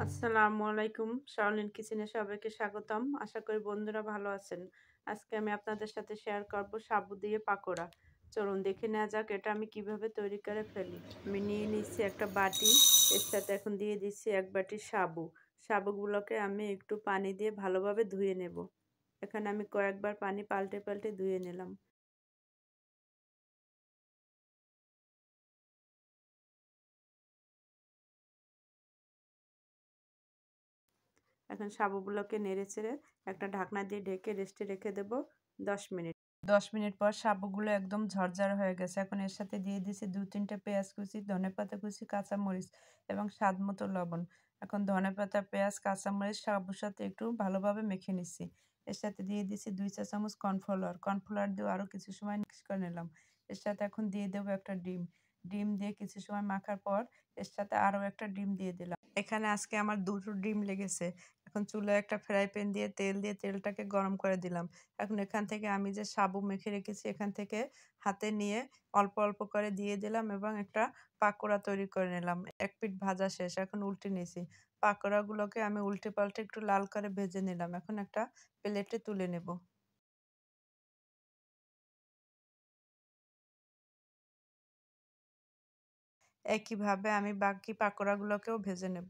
আসসালামু আলাইকুম। শাওলিন কিচেনে সবাইকে স্বাগতম। আশা করি বন্ধুরা ভালো আছেন। আজকে আমি আপনাদের সাথে শেয়ার করব সাবু দিয়ে পাকোড়া। চলুন দেখে নেওয়া যাক এটা আমি কিভাবে তৈরি করে ফেলি। আমি নিয়ে নিচ্ছি একটা বাটি, এর সাথে এখন দিয়ে দিচ্ছি ১ বাটি সাবু। সাবুগুলোকে আমি একটু পানি দিয়ে ভালোভাবে ধুয়ে নেব। এখানে আমি কয়েকবার পানি পাল্টে পাল্টে ধুয়ে নিলাম। এখন সাবুগুলোকে নেড়েচেড়ে একটা ঢাকনা দিয়ে ঢেকে রেস্টে রেখে দেব ১০ মিনিট। ১০ মিনিট পর সাবুগুলো একদম ঝরঝরা হয়ে গেছে। এখন এর সাথে দিয়ে দিয়েছি ২-৩ পেঁয়াজ কুচি, ধনেপাতা কুচি, কাঁচামরিচ এবং স্বাদমতো লবণ। এখন ধনেপাতা, পেঁয়াজ, কাঁচামরিচ সাবুর সাথে একটু ভালোভাবে মেখে নিচ্ছি। এর সাথে দিয়ে দিচ্ছি ২ চা চামচ কর্নফ্লাওয়ার। কর্নফ্লাওয়ার দিয়ে আরও কিছু সময় মিক্স করে নিলাম। এর সাথে এখন দিয়ে দেবো একটা ডিম। ডিম দিয়ে কিছু সময় মাখার পর এর সাথে আরও একটা ডিম দিয়ে দিলাম। এখানে আজকে আমার ২ টো ডিম লেগেছে। এখন চুলায় একটা ফ্রাই প্যান দিয়ে তেল দিয়ে তেলটাকে গরম করে দিলাম। এখন এখান থেকে আমি যে সাবু মেখে রেখেছি এখান থেকে হাতে নিয়ে অল্প অল্প করে দিয়ে দিলাম এবং একটা পাকোড়া তৈরি করে নিলাম। এক পিঠ ভাজা শেষ, এখন উল্টে নিয়েছি। পাকোড়াগুলোকে আমি উল্টে পাল্টে একটু লাল করে ভেজে নিলাম। এখন একটা প্লেটে তুলে নেব। একইভাবে আমি বাকি পাকোড়াগুলোকেও ভেজে নেব।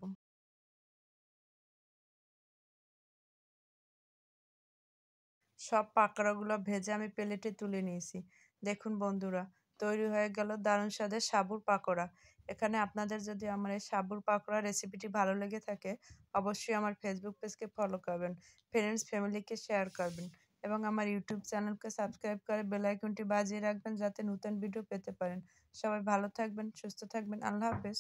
সব পাকোড়াগুলো ভেজে আমি প্লেটে তুলে নিয়েছি। দেখুন বন্ধুরা, তৈরি হয়ে গেল দারুণ স্বাদের সাবুর পাকোড়া। এখানে আপনাদের যদি আমার এই সাবুর পাকোড়া রেসিপিটি ভালো লেগে থাকে, অবশ্যই আমার ফেসবুক পেজকে ফলো করবেন, ফ্রেন্ডস ফ্যামিলিকে শেয়ার করবেন এবং আমার ইউটিউব চ্যানেলকে সাবস্ক্রাইব করে বেল আইকনটি বাজিয়ে রাখবেন যাতে নতুন ভিডিও পেতে পারেন। সবাই ভালো থাকবেন, সুস্থ থাকবেন। আল্লাহ হাফেজ।